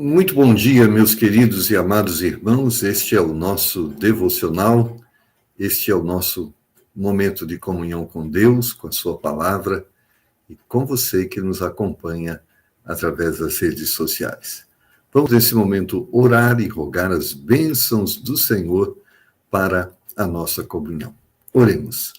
Muito bom dia, meus queridos e amados irmãos. Este é o nosso devocional, este é o nosso momento de comunhão com Deus, com a sua palavra e com você que nos acompanha através das redes sociais. Vamos, nesse momento, orar e rogar as bênçãos do Senhor para a nossa comunhão. Oremos.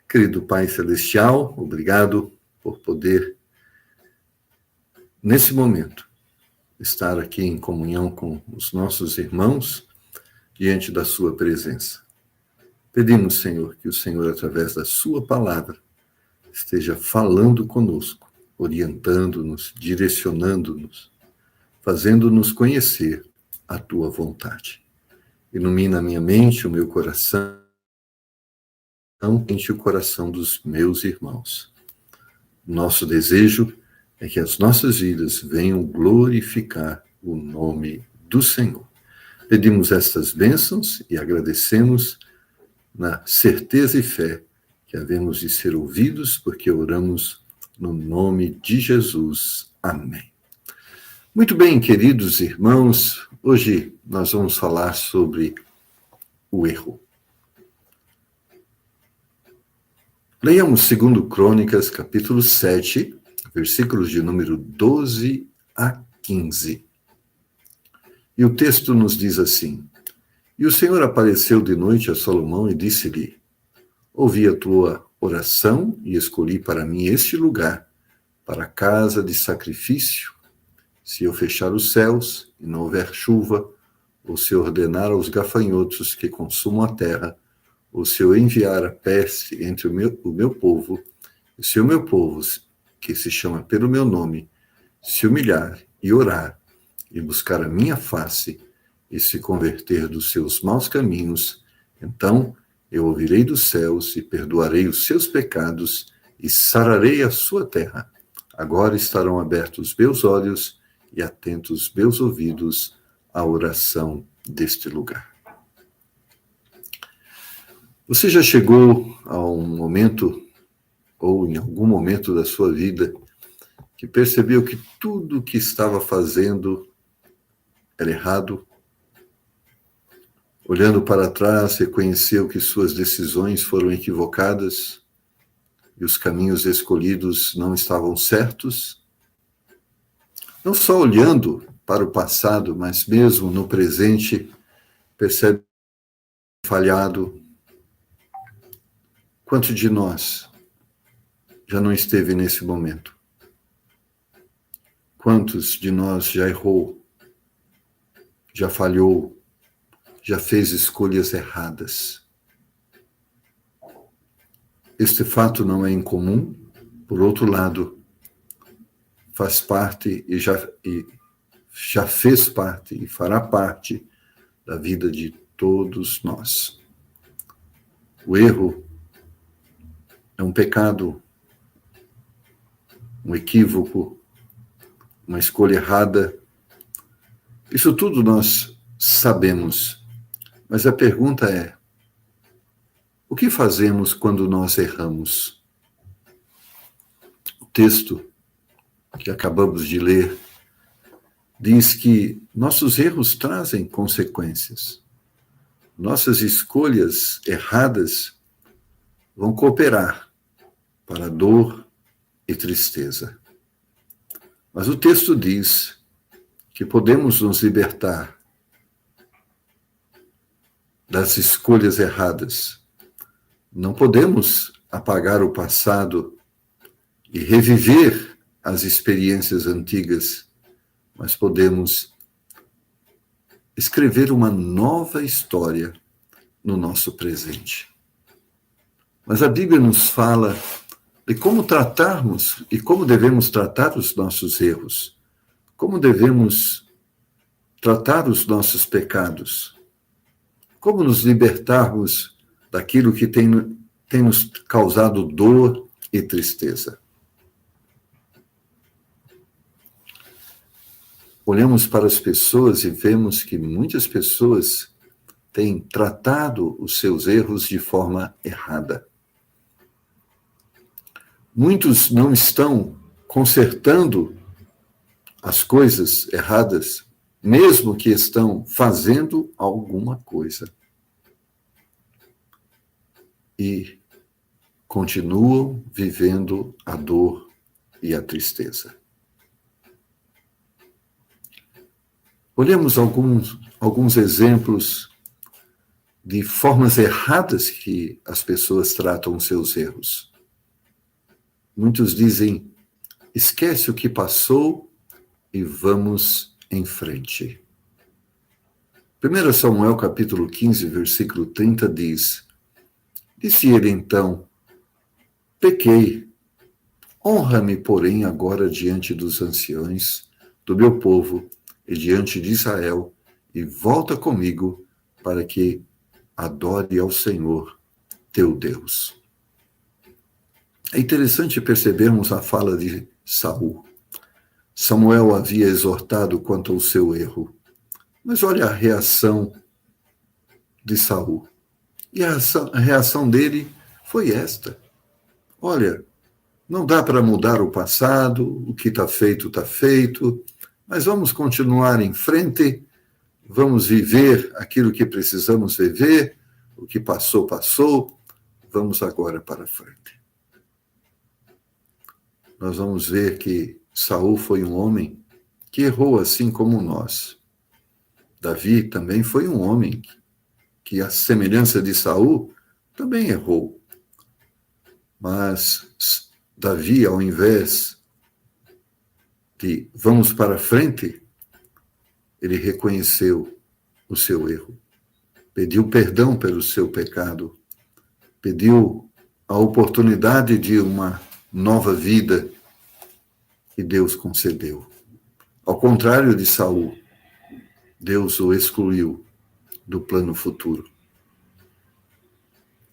Querido Pai Celestial, obrigado por poder, nesse momento, estar aqui em comunhão com os nossos irmãos, diante da sua presença. Pedimos, Senhor, que o Senhor, através da sua palavra, esteja falando conosco, orientando-nos, direcionando-nos, fazendo-nos conhecer a tua vontade. Ilumina a minha mente, o meu coração, enche o coração dos meus irmãos. Nosso desejo é que as nossas vidas venham glorificar o nome do Senhor. Pedimos estas bênçãos e agradecemos na certeza e fé que havemos de ser ouvidos, porque oramos no nome de Jesus. Amém. Muito bem, queridos irmãos, hoje nós vamos falar sobre o erro. Leiamos 2 Crônicas, capítulo 7, versículos de número 12 a 15. E o texto nos diz assim: E o Senhor apareceu de noite a Salomão e disse-lhe: Ouvi a tua oração e escolhi para mim este lugar, para a casa de sacrifício. Se eu fechar os céus e não houver chuva, ou se eu ordenar aos gafanhotos que consumam a terra, ou se eu enviar a peste entre o meu povo, e se o meu povo, que se chama pelo meu nome, se humilhar e orar, e buscar a minha face, e se converter dos seus maus caminhos, então eu ouvirei dos céus e perdoarei os seus pecados e sararei a sua terra. Agora estarão abertos meus olhos e atentos meus ouvidos à oração deste lugar. Você já chegou a um momento, ou em algum momento da sua vida, que percebeu que tudo o que estava fazendo era errado? Olhando para trás, reconheceu que suas decisões foram equivocadas e os caminhos escolhidos não estavam certos? Não só olhando para o passado, mas mesmo no presente, percebe falhado. Quanto de nós já não esteve nesse momento? Quantos de nós já errou, já falhou, já fez escolhas erradas? Este fato não é incomum, por outro lado, faz parte e já fez parte e fará parte da vida de todos nós. O erro é um pecado, um equívoco, uma escolha errada. Isso tudo nós sabemos, mas a pergunta é: o que fazemos quando nós erramos? O texto que acabamos de ler diz que nossos erros trazem consequências. Nossas escolhas erradas vão cooperar para dor e tristeza. Mas o texto diz que podemos nos libertar das escolhas erradas. Não podemos apagar o passado e reviver as experiências antigas, mas podemos escrever uma nova história no nosso presente. Mas a Bíblia nos fala de como tratarmos e como devemos tratar os nossos erros, como devemos tratar os nossos pecados, como nos libertarmos daquilo que tem nos causado dor e tristeza. Olhamos para as pessoas e vemos que muitas pessoas têm tratado os seus erros de forma errada. Muitos não estão consertando as coisas erradas mesmo que estão fazendo alguma coisa. E continuam vivendo a dor e a tristeza. Olhemos alguns exemplos de formas erradas que as pessoas tratam os seus erros. Muitos dizem, esquece o que passou e vamos em frente. 1 Samuel capítulo 15, versículo 30 diz, disse ele então, pequei, honra-me, porém, agora diante dos anciões do meu povo e diante de Israel, e volta comigo para que adore ao Senhor, teu Deus. É interessante percebermos a fala de Saul. Samuel havia exortado quanto ao seu erro, mas olha a reação de Saul. E a reação dele foi esta. Olha, não dá para mudar o passado, o que está feito, mas vamos continuar em frente, vamos viver aquilo que precisamos viver, o que passou, passou, vamos agora para frente. Nós vamos ver que Saul foi um homem que errou assim como nós. Davi também foi um homem que, à semelhança de Saul, também errou. Mas Davi, ao invés de vamos para frente, ele reconheceu o seu erro, pediu perdão pelo seu pecado, pediu a oportunidade de uma nova vida e Deus concedeu. Ao contrário de Saul, Deus o excluiu do plano futuro.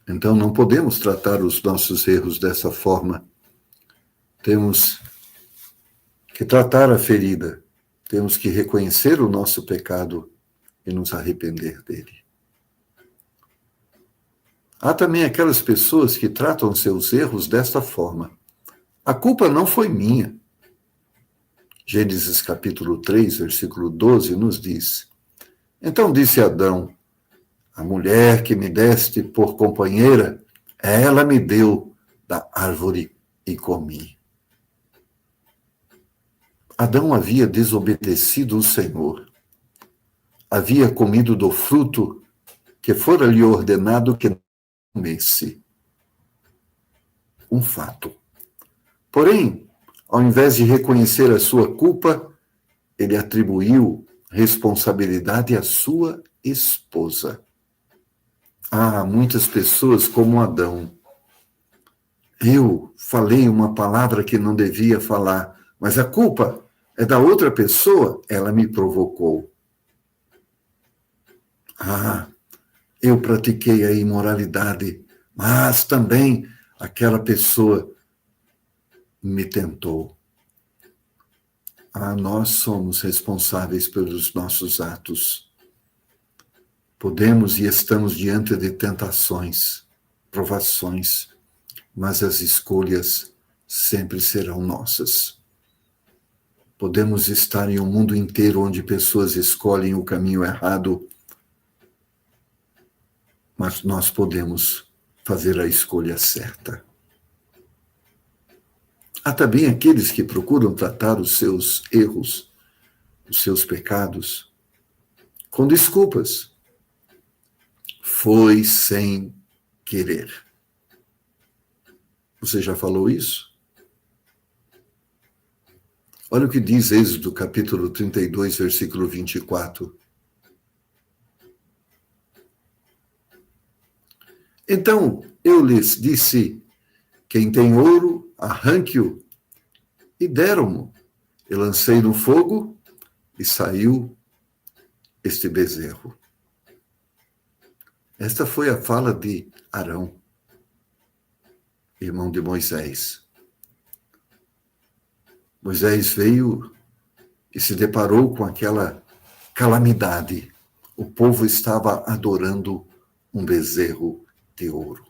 Então não podemos tratar os nossos erros dessa forma. Temos que tratar a ferida, temos que reconhecer o nosso pecado e nos arrepender dele. Há também aquelas pessoas que tratam seus erros desta forma. A culpa não foi minha. Gênesis capítulo 3, versículo 12, nos diz, então disse Adão, a mulher que me deste por companheira, ela me deu da árvore e comi. Adão havia desobedecido o Senhor. Havia comido do fruto que fora lhe ordenado que não comesse. Um fato. Porém, ao invés de reconhecer a sua culpa, ele atribuiu responsabilidade à sua esposa. Há muitas pessoas como Adão. Eu falei uma palavra que não devia falar, mas a culpa é da outra pessoa, ela me provocou. Eu pratiquei a imoralidade, mas também aquela pessoa me tentou. Nós somos responsáveis pelos nossos atos. Podemos e estamos diante de tentações, provações, mas as escolhas sempre serão nossas. Podemos estar em um mundo inteiro onde pessoas escolhem o caminho errado, mas nós podemos fazer a escolha certa. Há também aqueles que procuram tratar os seus erros, os seus pecados, com desculpas. Foi sem querer. Você já falou isso? Olha o que diz Êxodo capítulo 32, versículo 24. Então eu lhes disse, quem tem ouro, arranque-o, e deram-mo. Eu lancei no fogo e saiu este bezerro. Esta foi a fala de Arão, irmão de Moisés. Moisés veio e se deparou com aquela calamidade. O povo estava adorando um bezerro de ouro.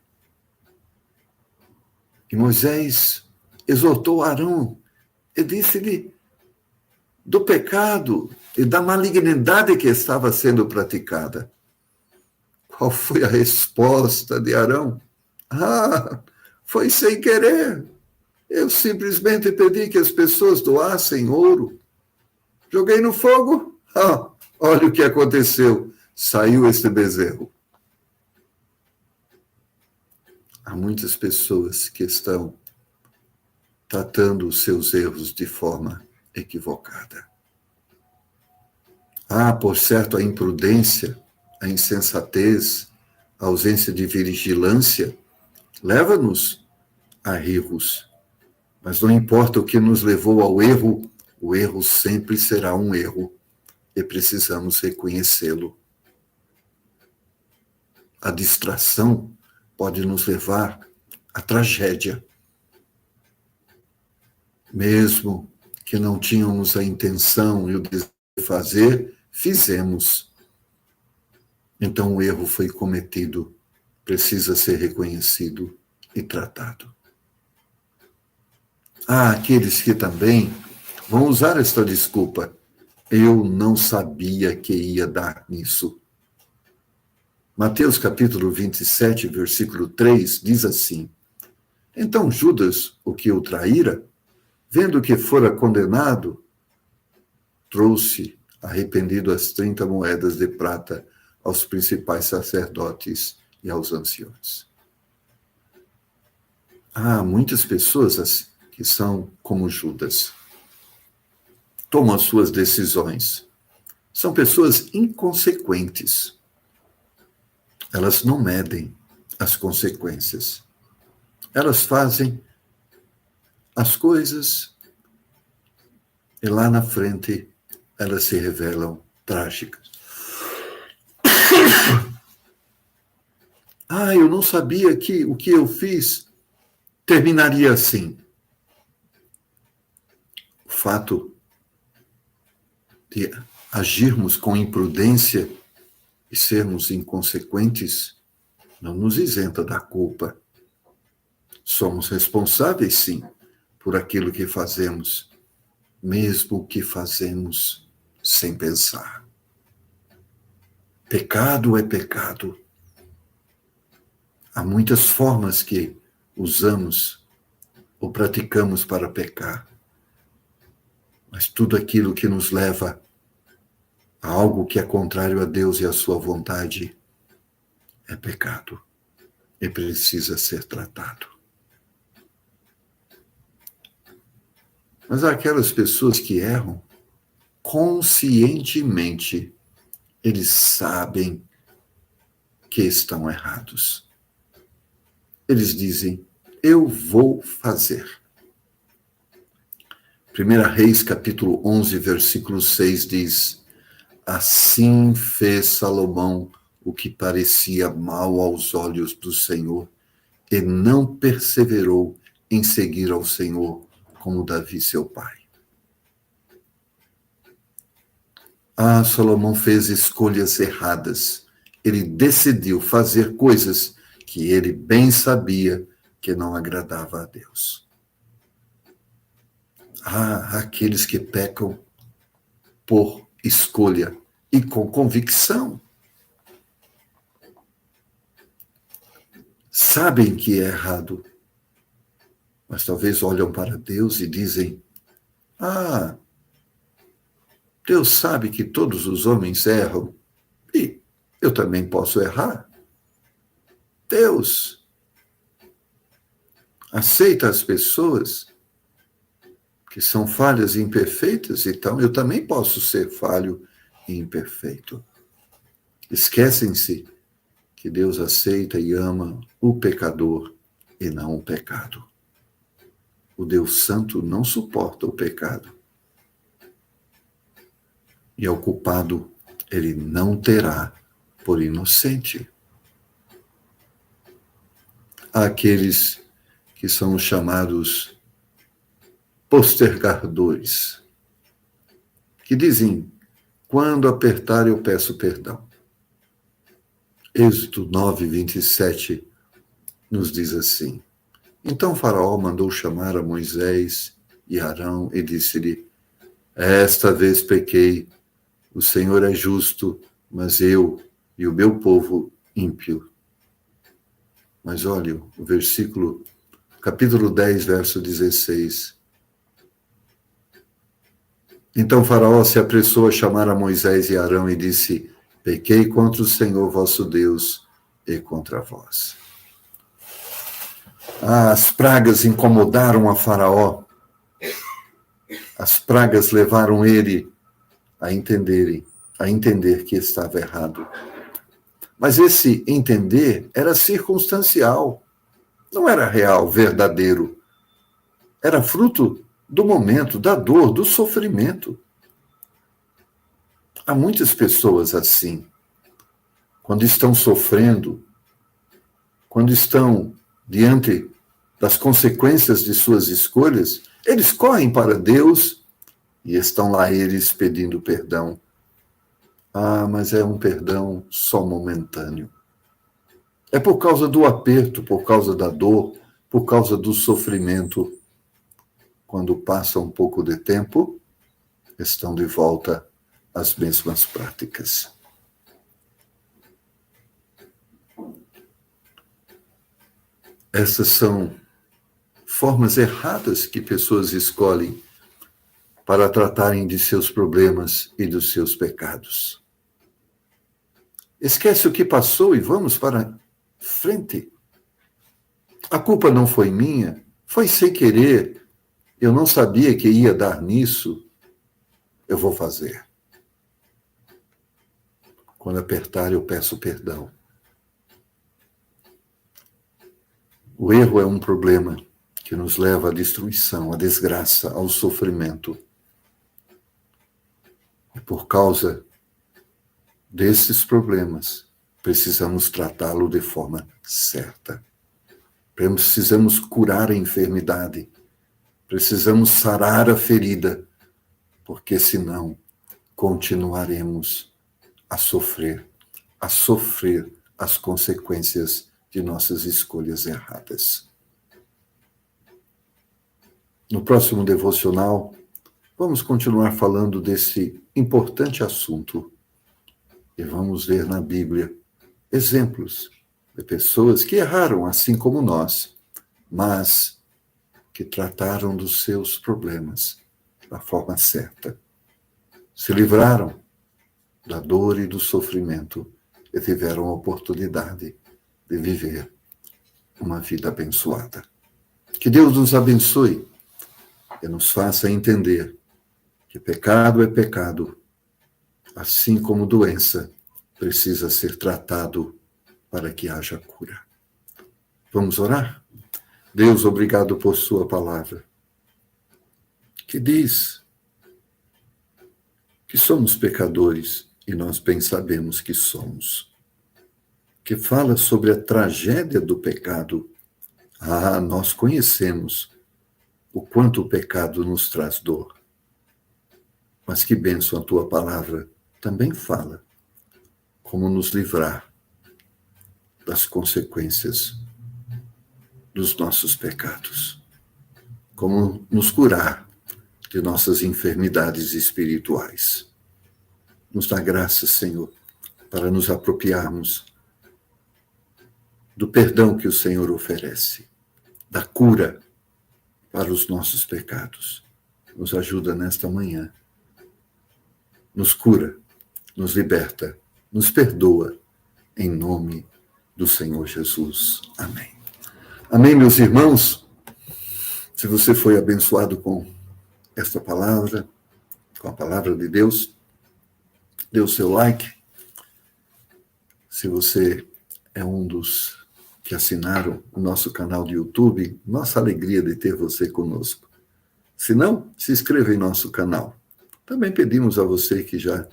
E Moisés exortou Arão e disse-lhe do pecado e da malignidade que estava sendo praticada. Qual foi a resposta de Arão? Ah, foi sem querer. Eu simplesmente pedi que as pessoas doassem ouro. Joguei no fogo. Ah, olha o que aconteceu. Saiu este bezerro. Há muitas pessoas que estão tratando os seus erros de forma equivocada. Ah, por certo, a imprudência, a insensatez, a ausência de vigilância leva-nos a erros. Mas não importa o que nos levou ao erro, o erro sempre será um erro e precisamos reconhecê-lo. A distração pode nos levar à tragédia. Mesmo que não tínhamos a intenção e o desejo de fazer, fizemos. Então o erro foi cometido, precisa ser reconhecido e tratado. Há aqueles que também vão usar esta desculpa. Eu não sabia que ia dar nisso. Mateus capítulo 27, versículo 3, diz assim: Então Judas, o que o traíra, vendo que fora condenado, trouxe, arrependido, as 30 moedas de prata aos principais sacerdotes e aos anciões. Há muitas pessoas que são como Judas. Tomam as suas decisões. São pessoas inconsequentes. Elas não medem as consequências. Elas fazem as coisas e lá na frente elas se revelam trágicas. Ah, eu não sabia que o que eu fiz terminaria assim. O fato de agirmos com imprudência e sermos inconsequentes não nos isenta da culpa. Somos responsáveis, sim, por aquilo que fazemos, mesmo o que fazemos sem pensar. Pecado é pecado. Há muitas formas que usamos ou praticamos para pecar. Mas tudo aquilo que nos leva a algo que é contrário a Deus e a sua vontade é pecado e precisa ser tratado. Mas há aquelas pessoas que erram conscientemente, eles sabem que estão errados. Eles dizem, eu vou fazer. 1 Reis, capítulo 11, versículo 6 diz, assim fez Salomão o que parecia mal aos olhos do Senhor e não perseverou em seguir ao Senhor como Davi, seu pai. Ah, Salomão fez escolhas erradas. Ele decidiu fazer coisas que ele bem sabia que não agradava a Deus. Há aqueles que pecam por escolha e com convicção. Sabem que é errado, mas talvez olham para Deus e dizem, Deus sabe que todos os homens erram e eu também posso errar. Deus aceita as pessoas que são falhas e imperfeitas, então eu também posso ser falho e imperfeito. Esquecem-se que Deus aceita e ama o pecador e não o pecado. O Deus Santo não suporta o pecado. E ao culpado ele não terá por inocente. Há aqueles que são os chamados postergadores, que dizem, quando apertar eu peço perdão. Êxodo 9, 27 nos diz assim, então Faraó mandou chamar a Moisés e Arão e disse-lhe, esta vez pequei, O Senhor é justo, mas eu e o meu povo ímpio. Mas olha, o versículo, capítulo 10, verso 16. Então Faraó se apressou a chamar a Moisés e Arão e disse: pequei contra o Senhor vosso Deus e contra vós. As pragas incomodaram a Faraó. As pragas levaram ele a entender que estava errado. Mas esse entender era circunstancial, não era real, verdadeiro. Era fruto do momento, da dor, do sofrimento. Há muitas pessoas assim, quando estão sofrendo, quando estão diante das consequências de suas escolhas, eles correm para Deus e estão lá eles pedindo perdão. Ah, mas é um perdão só momentâneo. É por causa do aperto, por causa da dor, por causa do sofrimento. Quando passa um pouco de tempo, estão de volta às mesmas práticas. Essas são formas erradas que pessoas escolhem para tratarem de seus problemas e dos seus pecados. Esquece o que passou e vamos para frente. A culpa não foi minha, foi sem querer. Eu não sabia que ia dar nisso. Eu vou fazer. Quando apertar, eu peço perdão. O erro é um problema que nos leva à destruição, à desgraça, ao sofrimento. E por causa desses problemas, precisamos tratá-lo de forma certa. Precisamos curar a enfermidade. Precisamos sarar a ferida, porque senão continuaremos a sofrer as consequências de nossas escolhas erradas. No próximo devocional, vamos continuar falando desse importante assunto e vamos ver na Bíblia exemplos de pessoas que erraram assim como nós, mas que trataram dos seus problemas da forma certa. Se livraram da dor e do sofrimento e tiveram a oportunidade de viver uma vida abençoada. Que Deus nos abençoe e nos faça entender que pecado é pecado, assim como doença precisa ser tratado para que haja cura. Vamos orar? Deus, obrigado por sua palavra, que diz que somos pecadores e nós bem sabemos que somos. Que fala sobre a tragédia do pecado. Ah, nós conhecemos o quanto o pecado nos traz dor. Mas que bênção a tua palavra também fala como nos livrar das consequências dos nossos pecados, como nos curar de nossas enfermidades espirituais. Nos dá graça, Senhor, para nos apropriarmos do perdão que o Senhor oferece, da cura para os nossos pecados. Nos ajuda nesta manhã. Nos cura, nos liberta, nos perdoa, em nome do Senhor Jesus. Amém. Amém, meus irmãos? Se você foi abençoado com esta palavra, com a palavra de Deus, dê o seu like. Se você é um dos que assinaram o nosso canal de YouTube, nossa alegria de ter você conosco. Se não, se inscreva em nosso canal. Também pedimos a você que já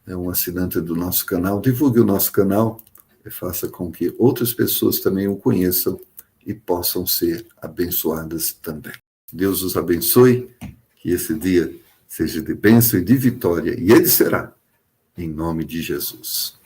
é um assinante do nosso canal, divulgue o nosso canal e faça com que outras pessoas também o conheçam e possam ser abençoadas também. Deus os abençoe, que esse dia seja de bênção e de vitória, e ele será, em nome de Jesus.